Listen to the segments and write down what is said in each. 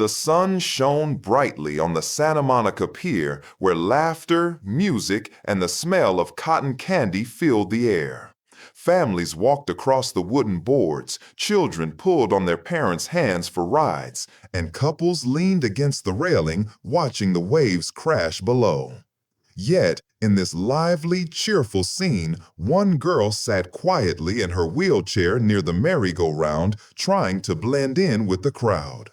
The sun shone brightly on the Santa Monica Pier, where laughter, music, and the smell of cotton candy filled the air. Families walked across the wooden boards, children pulled on their parents' hands for rides, and couples leaned against the railing watching the waves crash below. Yet, in this lively, cheerful scene, one girl sat quietly in her wheelchair near the merry-go-round, trying to blend in with the crowd.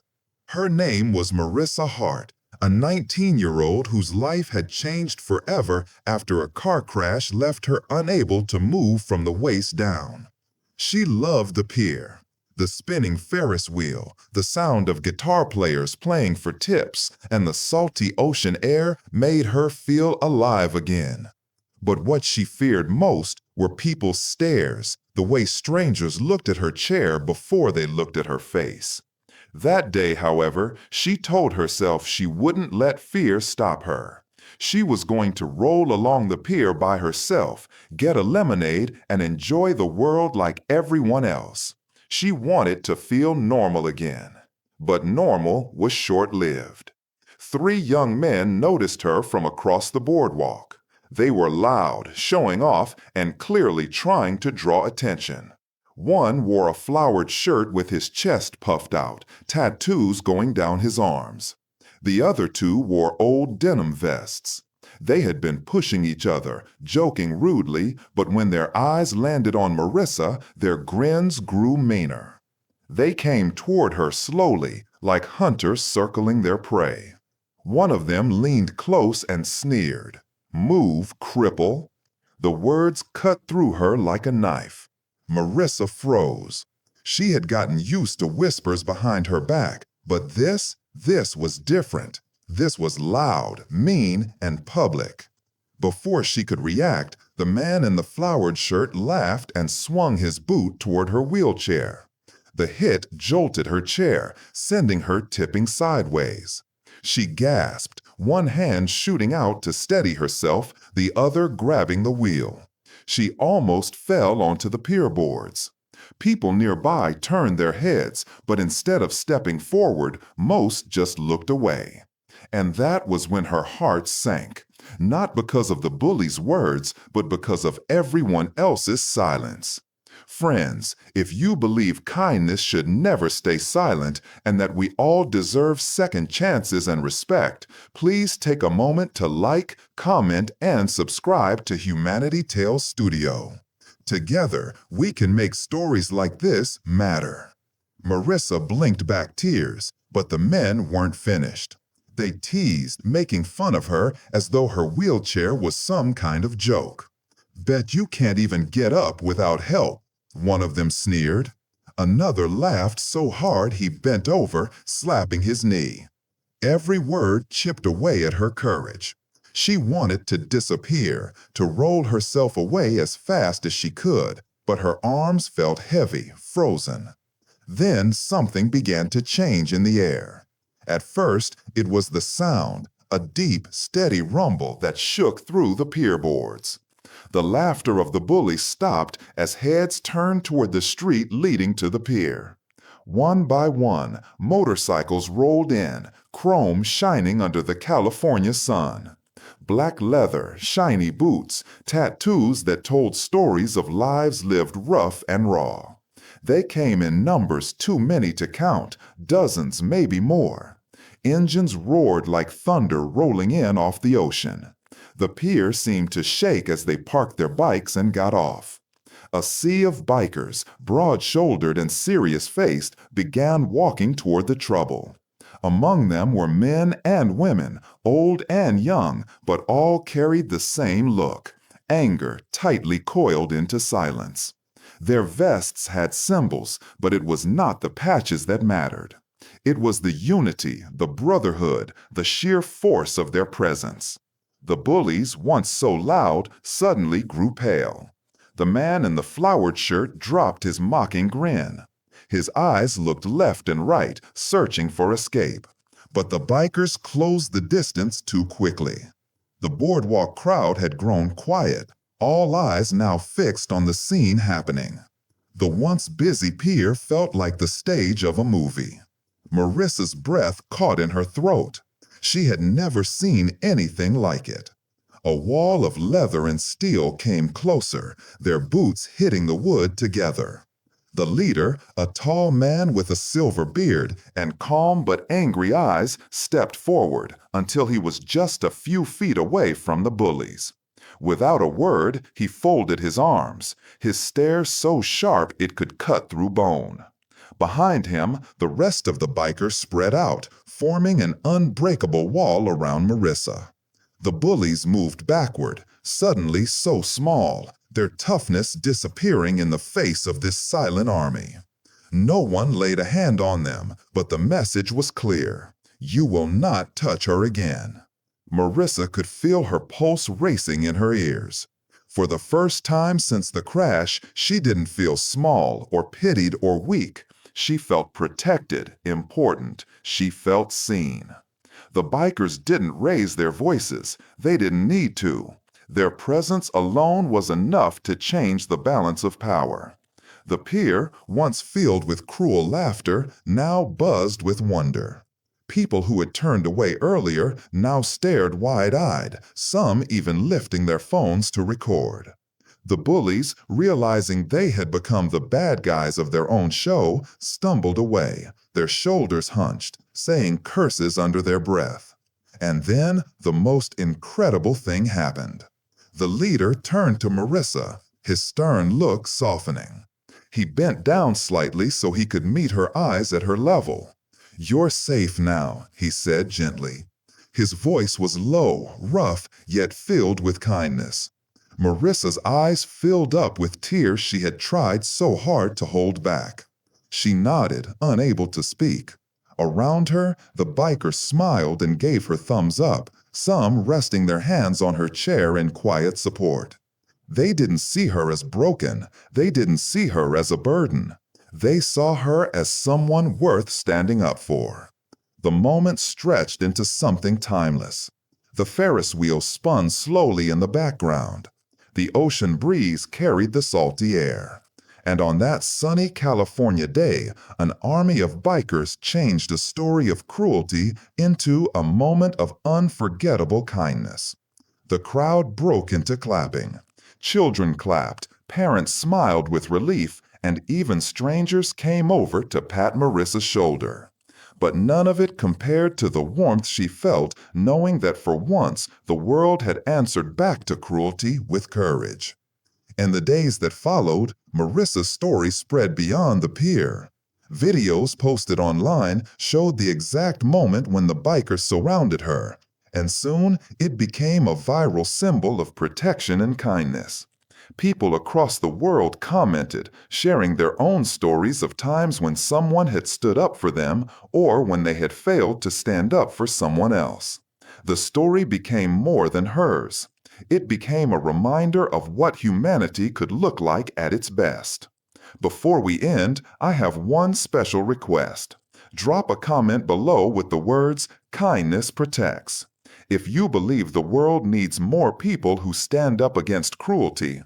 Her name was Marissa Hart, a 19-year-old whose life had changed forever after a car crash left her unable to move from the waist down. She loved the pier, the spinning Ferris wheel, the sound of guitar players playing for tips, and the salty ocean air made her feel alive again. But what she feared most were people's stares, the way strangers looked at her chair before they looked at her face. That day, however, she told herself she wouldn't let fear stop her. She was going to roll along the pier by herself, get a lemonade, and enjoy the world like everyone else. She wanted to feel normal again. But normal was short-lived. 3 young men noticed her from across the boardwalk. They were loud, showing off, and clearly trying to draw attention. One wore a flowered shirt with his chest puffed out, tattoos going down his arms. The other 2 wore old denim vests. They had been pushing each other, joking rudely, but when their eyes landed on Marissa, their grins grew meaner. They came toward her slowly, like hunters circling their prey. One of them leaned close and sneered. "Move, cripple." The words cut through her like a knife. Marissa froze. She had gotten used to whispers behind her back, but this was different. This was loud, mean, and public. Before she could react, the man in the flowered shirt laughed and swung his boot toward her wheelchair. The hit jolted her chair, sending her tipping sideways. She gasped, one hand shooting out to steady herself, the other grabbing the wheel. She almost fell onto the pier boards. People nearby turned their heads, but instead of stepping forward, most just looked away. And that was when her heart sank, not because of the bully's words, but because of everyone else's silence. Friends, if you believe kindness should never stay silent and that we all deserve second chances and respect, please take a moment to like, comment, and subscribe to Humanity Tales Studio. Together, we can make stories like this matter. Marissa blinked back tears, but the men weren't finished. They teased, making fun of her as though her wheelchair was some kind of joke. "Bet you can't even get up without help," one of them sneered. Another laughed so hard he bent over, slapping his knee. Every word chipped away at her courage. She wanted to disappear, to roll herself away as fast as she could, but her arms felt heavy, frozen. Then something began to change in the air. At first, it was the sound, a deep, steady rumble that shook through the pier boards. The laughter of the bullies stopped as heads turned toward the street leading to the pier. One by one, motorcycles rolled in, chrome shining under the California sun. Black leather, shiny boots, tattoos that told stories of lives lived rough and raw. They came in numbers too many to count, dozens, maybe more. Engines roared like thunder rolling in off the ocean. The pier seemed to shake as they parked their bikes and got off. A sea of bikers, broad-shouldered and serious-faced, began walking toward the trouble. Among them were men and women, old and young, but all carried the same look, anger tightly coiled into silence. Their vests had symbols, but it was not the patches that mattered. It was the unity, the brotherhood, the sheer force of their presence. The bullies, once so loud, suddenly grew pale. The man in the flowered shirt dropped his mocking grin. His eyes looked left and right, searching for escape. But the bikers closed the distance too quickly. The boardwalk crowd had grown quiet, all eyes now fixed on the scene happening. The once busy pier felt like the stage of a movie. Marissa's breath caught in her throat. She had never seen anything like it. A wall of leather and steel came closer, their boots hitting the wood together. The leader, a tall man with a silver beard and calm but angry eyes, stepped forward until he was just a few feet away from the bullies. Without a word, he folded his arms, his stare so sharp it could cut through bone. Behind him, the rest of the bikers spread out, forming an unbreakable wall around Marissa. The bullies moved backward, suddenly so small, their toughness disappearing in the face of this silent army. No one laid a hand on them, but the message was clear. You will not touch her again. Marissa could feel her pulse racing in her ears. For the first time since the crash, she didn't feel small or pitied or weak. She felt protected, important. She felt seen. The bikers didn't raise their voices. They didn't need to. Their presence alone was enough to change the balance of power. The pier, once filled with cruel laughter, now buzzed with wonder. People who had turned away earlier now stared wide-eyed, some even lifting their phones to record. The bullies, realizing they had become the bad guys of their own show, stumbled away, their shoulders hunched, saying curses under their breath. And then the most incredible thing happened. The leader turned to Marissa, his stern look softening. He bent down slightly so he could meet her eyes at her level. "You're safe now," he said gently. His voice was low, rough, yet filled with kindness. Marissa's eyes filled up with tears she had tried so hard to hold back. She nodded, unable to speak. Around her, the bikers smiled and gave her thumbs up, some resting their hands on her chair in quiet support. They didn't see her as broken. They didn't see her as a burden. They saw her as someone worth standing up for. The moment stretched into something timeless. The Ferris wheel spun slowly in the background. The ocean breeze carried the salty air. And on that sunny California day, an army of bikers changed a story of cruelty into a moment of unforgettable kindness. The crowd broke into clapping. Children clapped, parents smiled with relief, and even strangers came over to pat Marissa's shoulder. But none of it compared to the warmth she felt knowing that for once the world had answered back to cruelty with courage. In the days that followed, Marissa's story spread beyond the pier. Videos posted online showed the exact moment when the bikers surrounded her, and soon it became a viral symbol of protection and kindness. People across the world commented, sharing their own stories of times when someone had stood up for them or when they had failed to stand up for someone else. The story became more than hers. It became a reminder of what humanity could look like at its best. Before we end, I have one special request. Drop a comment below with the words, "Kindness protects." If you believe the world needs more people who stand up against cruelty,